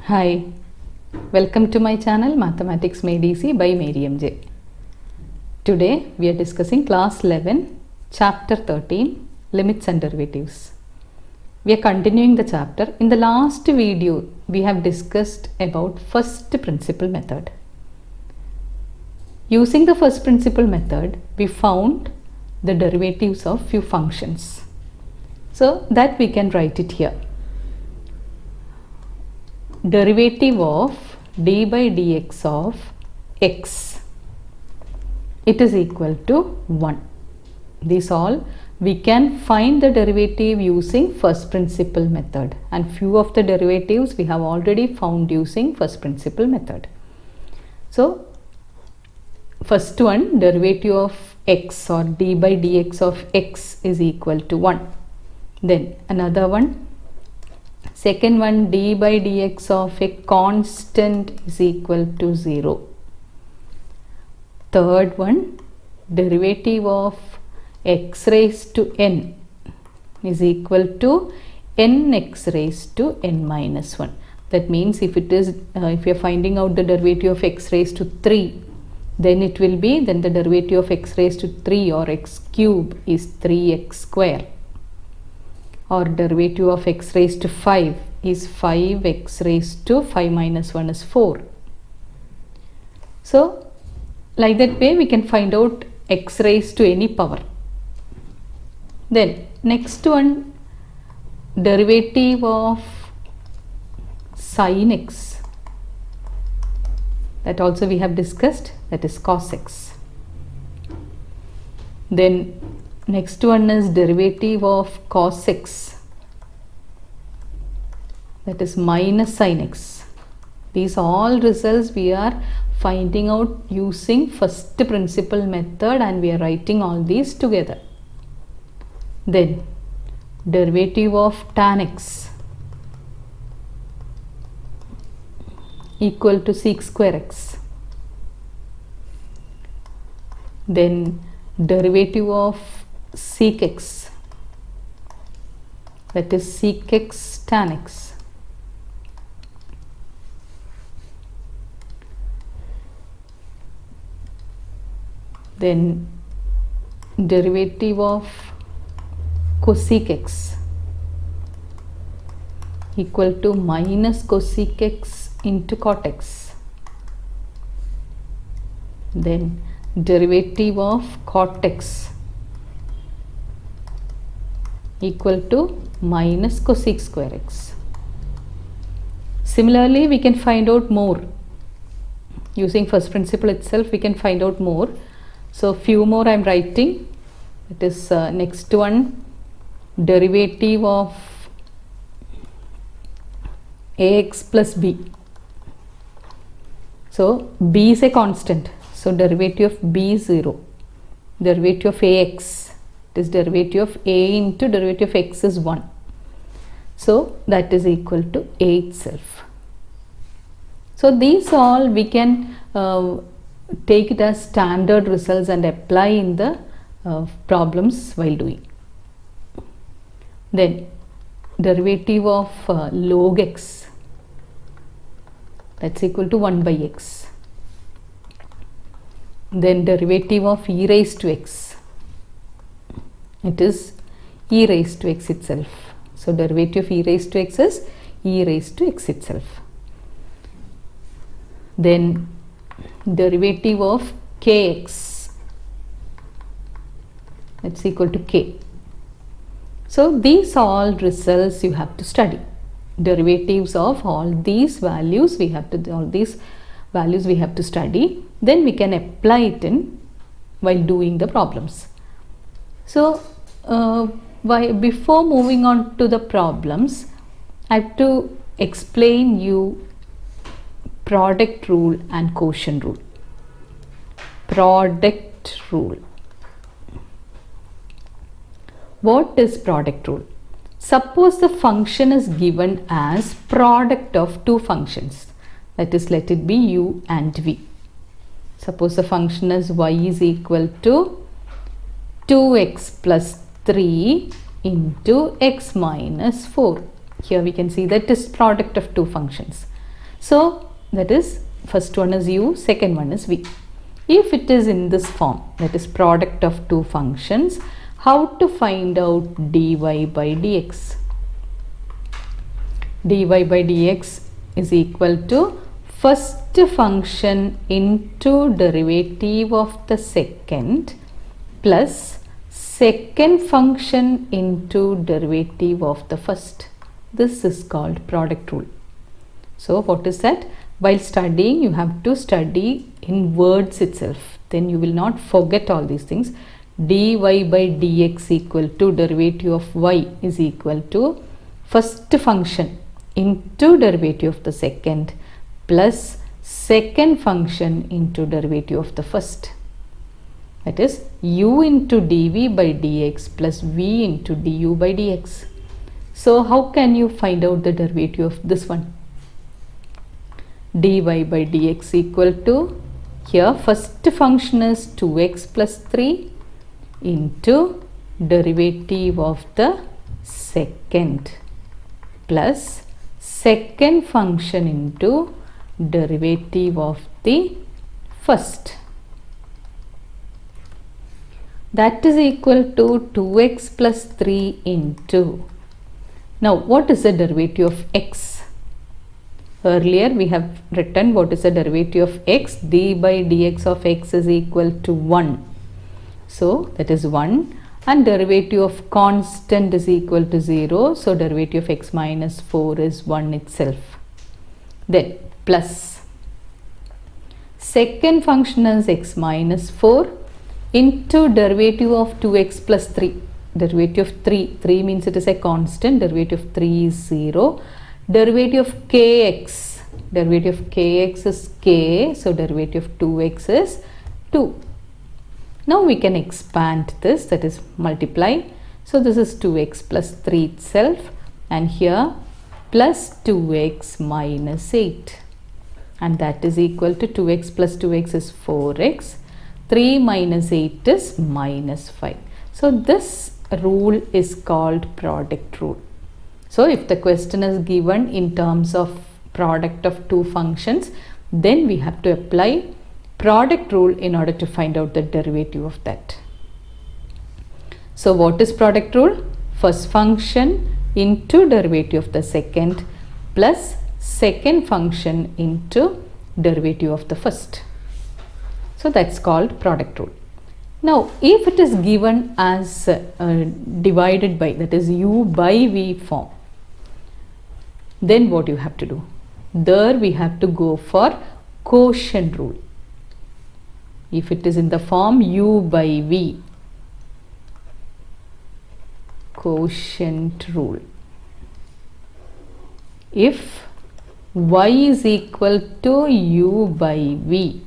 Hi, welcome to my channel Mathematics Made Easy by Mary MJ. Today we are discussing class 11, chapter 13, limits and derivatives. We are continuing the chapter. In the last video we have discussed about first principle method. Using the first principle method we found the derivatives of few functions. So that we can write it here. Derivative of d by dx of x, it is equal to 1. These all we can find the derivative using first principle method, and few of the derivatives we have already found using first principle method. So first one, derivative of x or d by dx of x is equal to 1. Then another one, second one, d by dx of a constant is equal to 0. Third one, derivative of x raised to n is equal to nx raised to n minus 1. That means if it is if you are finding out the derivative of x raised to 3, then it will be, then the derivative of x raised to 3 or x cube is 3x square. Or derivative of x raised to 5 is 5x raised to 5 minus 1 is 4. So like that way we can find out x raised to any power. Then next one, derivative of sin x, that also we have discussed, that is cos x. Then next one is derivative of cos x, that is minus sin x. These all results we are finding out using first principle method, and we are writing all these together. Then derivative of tan x equal to sec square x. Then derivative of sec x, that is sec x tan x. Then derivative of cosec x equal to minus cosec x into cot x. Then derivative of cot x equal to minus cosec square x. Similarly we can find out more using first principle itself. We can find out more. So few more I am writing. It is next one, derivative of ax plus b. So b is a constant, so derivative of b is 0. Derivative of ax, it is derivative of a into derivative of x is 1. So that is equal to a itself. So these all we can take it as standard results and apply in the problems while doing. Then derivative of log x, that's equal to 1 by x. Then derivative of e raised to x, it is e raised to x itself. So derivative of e raised to x is e raised to x itself. Then derivative of kx, that's equal to k. So these all results you have to study. Derivatives of all these values we have to study. Then we can apply it in while doing the problems. So before moving on to the problems, I have to explain you product rule and quotient rule. Product rule. What is product rule? Suppose the function is given as product of two functions, that is, let it be u and v. Suppose the function is y is equal to 2x plus 3 into x minus 4. Here we can see that is product of two functions. So that is, first one is u, second one is v. If it is in this form, that is product of two functions, how to find out dy by dx? Dy by dx is equal to first function into derivative of the second plus second function into derivative of the first. This is called product rule. So what is that? While studying, you have to study in words itself. Then you will not forget all these things. Dy by dx equal to derivative of y is equal to first function into derivative of the second plus second function into derivative of the first. That is u into dv by dx plus v into du by dx. So how can you find out the derivative of this one? Dy by dx equal to, here first function is 2x plus 3 into derivative of the second plus second function into derivative of the first. That is equal to 2x plus 3 into. Now what is the derivative of x? Earlier we have written what is the derivative of x. D by dx of x is equal to 1. So that is 1, and derivative of constant is equal to 0. So derivative of x minus 4 is 1 itself. Then plus second function is x minus 4 into derivative of 2x plus 3. Derivative of 3 means it is a constant. Derivative of 3 is 0. Derivative of kx, derivative of kx is k, so derivative of 2x is 2. Now we can expand this, that is multiply. So this is 2x plus 3 itself, and here plus 2x minus 8, and that is equal to 2x plus 2x is 4x, 3 minus 8 is minus 5. So this rule is called product rule. So if the question is given in terms of product of two functions, then we have to apply product rule in order to find out the derivative of that. So what is product rule? First function into derivative of the second plus second function into derivative of the first. So that's called product rule. Now if it is given as divided by, that is u by v form, then what you have to do? There we have to go for quotient rule. If it is in the form u by v, quotient rule. If y is equal to u by v,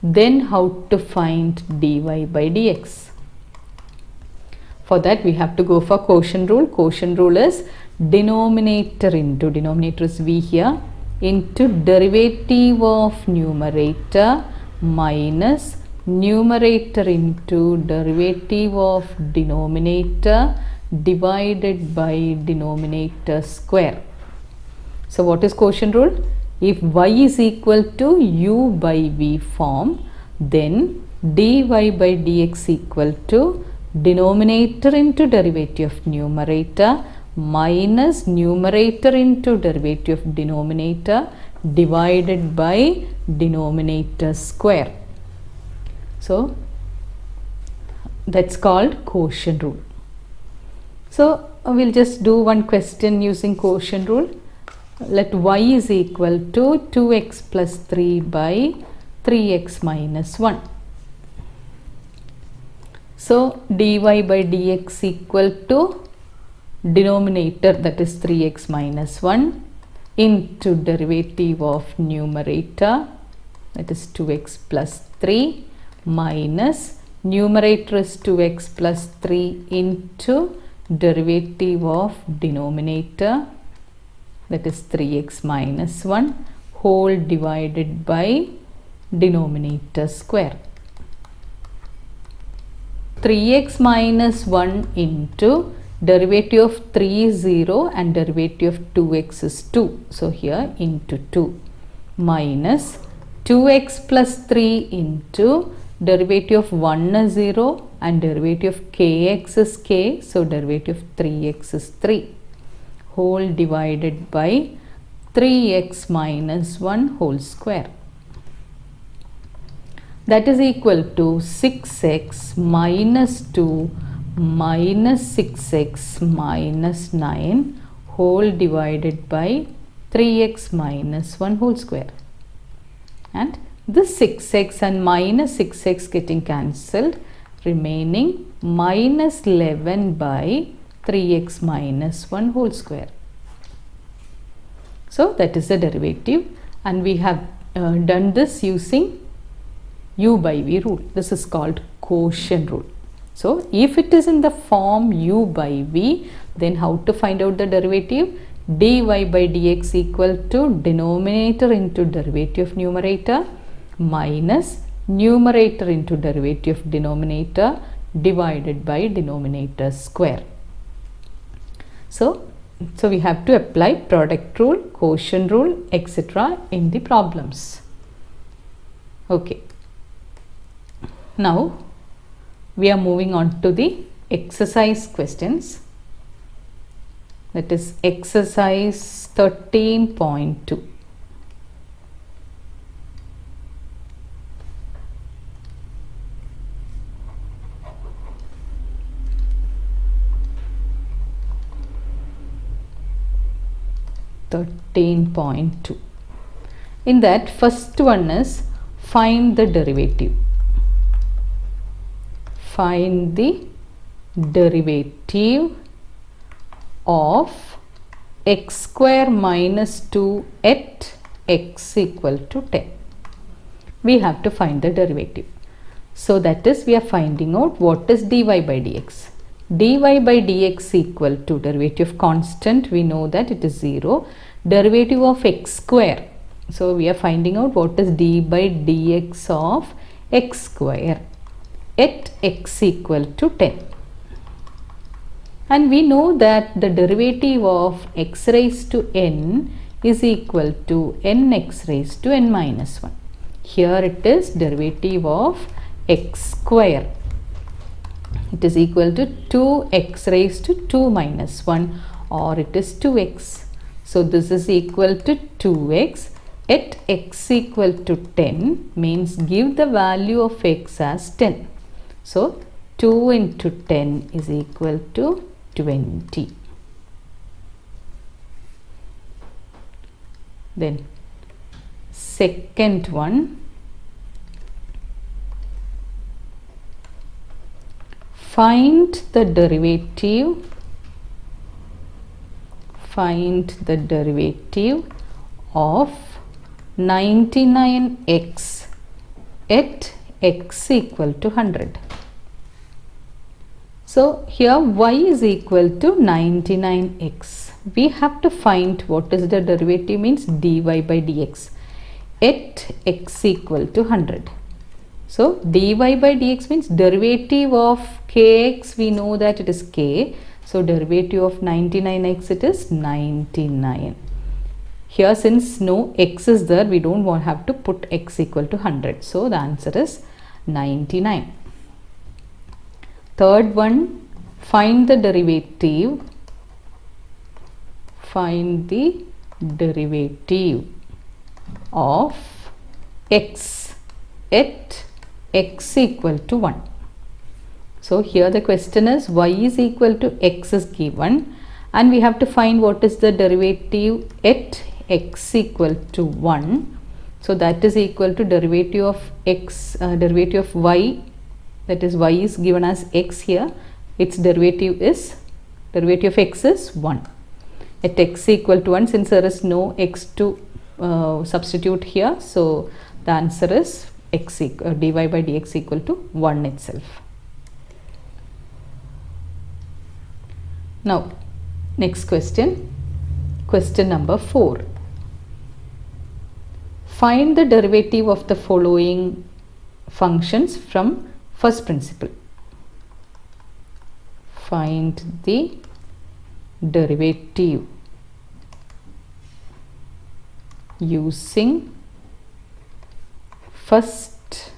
then how to find dy by dx? For that we have to go for quotient rule. Quotient rule is denominator into, denominator is v here, into derivative of numerator minus numerator into derivative of denominator divided by denominator square. So what is quotient rule? If y is equal to u by v form, then dy by dx equal to denominator into derivative of numerator minus numerator into derivative of denominator divided by denominator square. So that's called quotient rule. So we'll just do one question using quotient rule. Let y is equal to 2x plus 3 by 3x minus 1. So dy by dx equal to denominator, that is 3x minus 1, into derivative of numerator, that is 2x plus 3, minus numerator is 2x plus 3 into derivative of denominator, that is 3x minus 1, whole divided by denominator square. 3x minus 1 into derivative of 3 is 0 and derivative of 2x is 2. So here into 2. minus 2x plus 3 into derivative of 1 is 0 and derivative of kx is k, so derivative of 3x is 3 whole divided by 3x minus 1 whole square. That is equal to 6x minus 2 minus 6x minus 9 whole divided by 3x minus 1 whole square. And this 6x and minus 6x getting cancelled, remaining minus 11 by 3x minus 1 whole square. So that is the derivative, and we have done this using u by v rule. This is called quotient rule. So if it is in the form u by v, then how to find out the derivative? Dy by dx equal to denominator into derivative of numerator minus numerator into derivative of denominator divided by denominator square. So we have to apply product rule, quotient rule, etc. in the problems. Okay. Now we are moving on to the exercise questions. That is exercise 13.2. In that, first one is find the derivative. Find the derivative of x square minus 2 at x equal to 10. We have to find the derivative. So that is, we are finding out what is dy by dx. Dy by dx equal to derivative of constant, we know that it is 0. Derivative of x square, so we are finding out what is d by dx of x square at x equal to 10. And we know that the derivative of x raised to n is equal to nx raised to n minus 1. Here it is derivative of x square. It is equal to 2x raised to 2 minus 1, or it is 2x. So this is equal to 2x at x equal to 10, means give the value of x as 10. So 2 into 10 is equal to 20. Then second one, find the derivative of 99x at x equal to 100. So here y is equal to 99x. We have to find what is the derivative, means dy by dx at x equal to 100. So dy by dx means derivative of kx, we know that it is k. So derivative of 99x, it is 99. Here since no x is there, we don't have to put x equal to 100. So the answer is 99. Third one, find the derivative of x at x equal to 1. So here the question is y is equal to x is given, and we have to find what is the derivative at x equal to 1. So that is equal to derivative of x, derivative of y, that is y is given as x here, its derivative of x is 1. At x equal to 1, since there is no x to substitute here, so the answer is x dy by dx equal to 1 itself. Now next question, question number 4. Find the derivative of the following functions from first principle. Find the derivative using first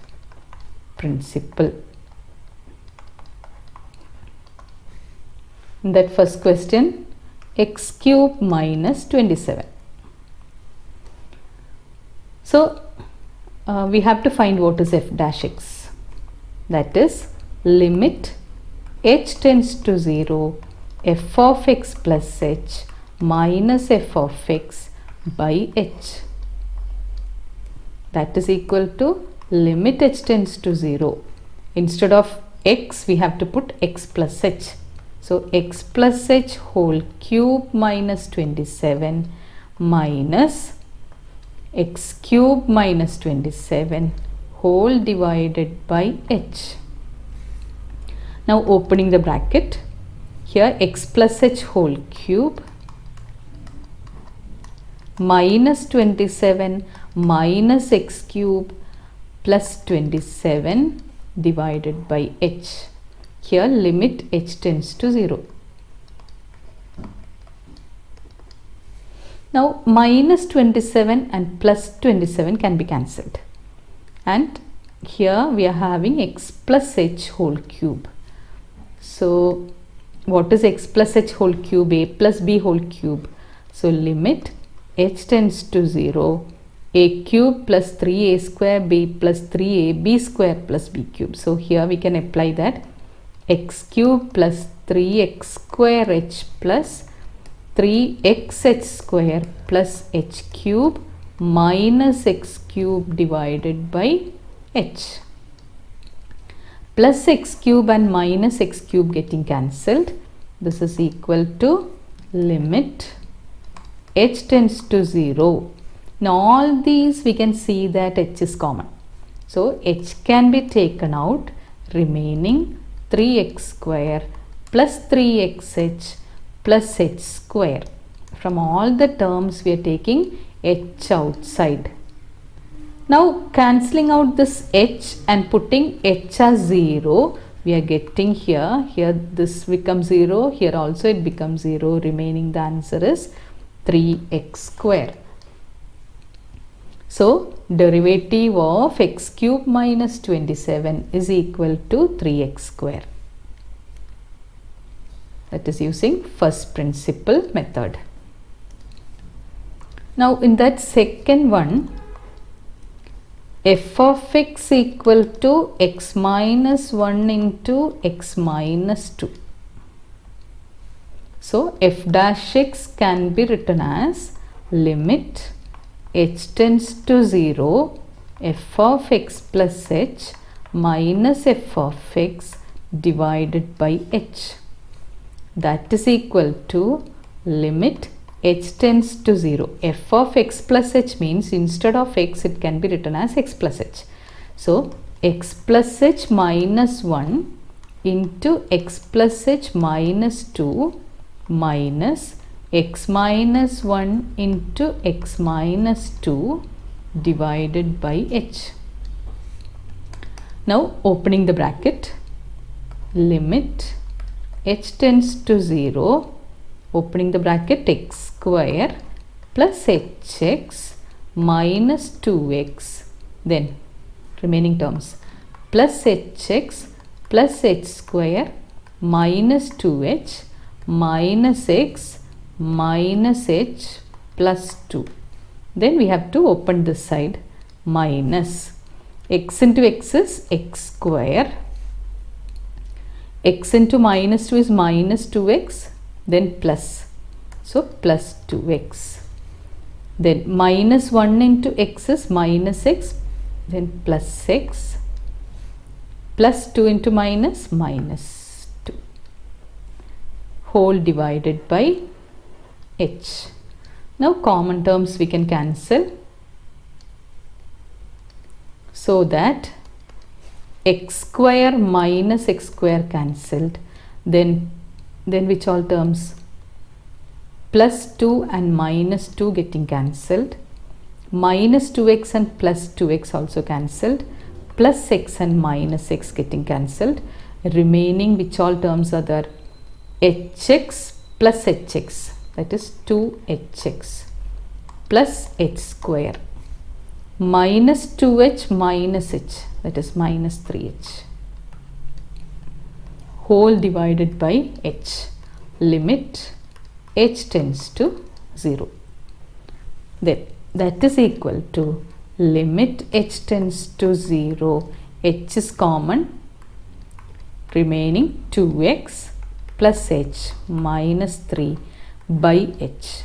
principle. In that first question, x cube minus 27. So we have to find what is f dash x. That is limit h tends to 0 f of x plus h minus f of x by h. That is equal to limit h tends to 0. Instead of x, we have to put x plus h. So x plus h whole cube minus 27 minus x cube minus 27 whole divided by h. Now opening the bracket, here x plus h whole cube minus 27 minus x cube plus 27 divided by h. Here limit h tends to 0. Now minus 27 and plus 27 can be cancelled, and here we are having x plus h whole cube. So what is x plus h whole cube? A plus b whole cube. So limit h tends to 0, a cube plus 3a square b plus 3ab square plus b cube. So here we can apply that x cube plus 3x square h plus 3xh square plus h cube minus x cube divided by h. Plus x cube and minus x cube getting cancelled. This is equal to limit h tends to 0. Now all these we can see that h is common. So h can be taken out, remaining 3x square plus 3xh plus h square. From all the terms we are taking h outside. Now cancelling out this h and putting h as 0, we are getting here this becomes 0, here also it becomes 0, remaining the answer is 3x square. So derivative of x cube minus 27 is equal to 3x square. That is using first principle method. Now in that second one, f of x equal to x minus 1 into x minus 2. So f dash x can be written as limit h tends to 0 f of x plus h minus f of x divided by h. That is equal to limit h tends to 0. F of x plus h means instead of x it can be written as x plus h. So x plus h minus 1 into x plus h minus 2 minus x minus 1 into x minus 2 divided by h. Now opening the bracket, limit h tends to 0, opening the bracket, x square plus hx minus 2x, then remaining terms plus hx plus h square minus 2h minus x minus h plus 2. Then we have to open this side, minus x into x is x square, x into minus 2 is minus 2x, then plus, so plus 2x. Then minus 1 into x is minus x, then plus x, plus 2 into minus, minus 2, whole divided by h. Now common terms we can cancel, so that x square minus x square cancelled, then which all terms, plus 2 and minus 2 getting cancelled, minus 2x and plus 2x also cancelled, plus x and minus x getting cancelled, remaining which all terms are there, hx plus hx, that is 2hx plus h square minus 2h minus h, that is minus 3h, whole divided by h, limit h tends to 0. Then that is equal to limit h tends to 0, h is common, remaining 2x plus h minus 3 by h.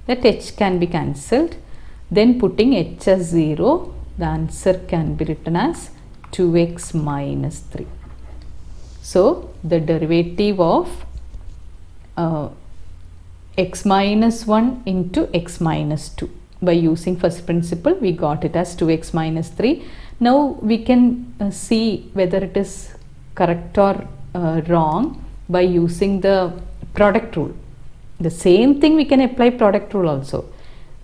That h can be cancelled. Then putting h as 0, the answer can be written as 2x minus 3. So the derivative of x minus 1 into x minus 2. By using first principle, we got it as 2x minus 3. Now we can see whether it is correct or wrong by using the product rule. The same thing we can apply product rule also.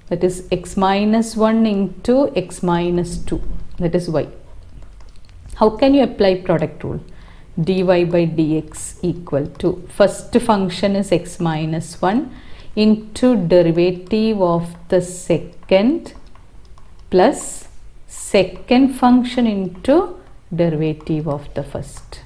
That is x minus 1 into x minus 2, that is y. How can you apply product rule? dy by dx equal to, first function is x minus 1 into derivative of the second plus second function into derivative of the first.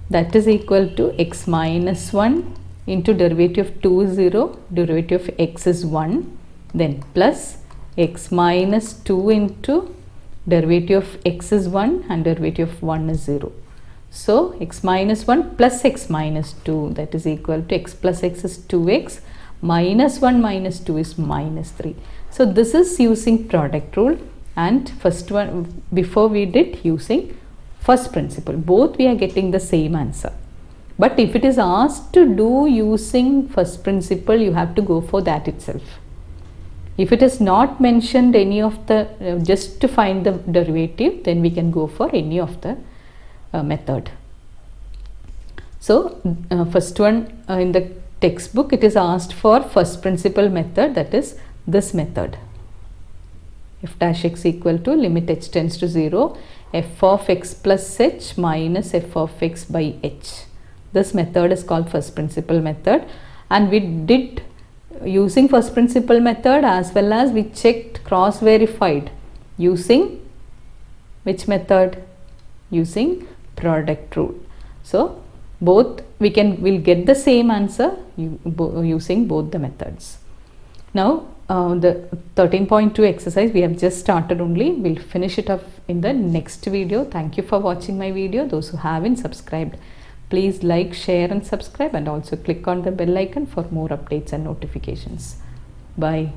That is equal to x minus 1 into derivative of 2 is 0, derivative of x is 1, then plus x minus 2 into derivative of x is 1 and derivative of 1 is 0. So x minus 1 plus x minus 2, that is equal to x plus x is 2x, minus 1 minus 2 is minus 3. So this is using product rule, and first one before we did using first principle. Both we are getting the same answer. But if it is asked to do using first principle, you have to go for that itself. If it is not mentioned any of the, just to find the derivative, then we can go for any of the method. So first one in the textbook, it is asked for first principle method, that is this method. F dash x equal to limit h tends to 0, f of x plus h minus f of x by h. This method is called first principle method, and we did using first principle method as well as we checked cross verified using which method? Using product rule. So both will get the same answer using both the methods. Now the 13.2 exercise we have just started only. We'll finish it up in the next video. Thank you for watching my video. Those who haven't subscribed, please like, share and subscribe, and also click on the bell icon for more updates and notifications. Bye.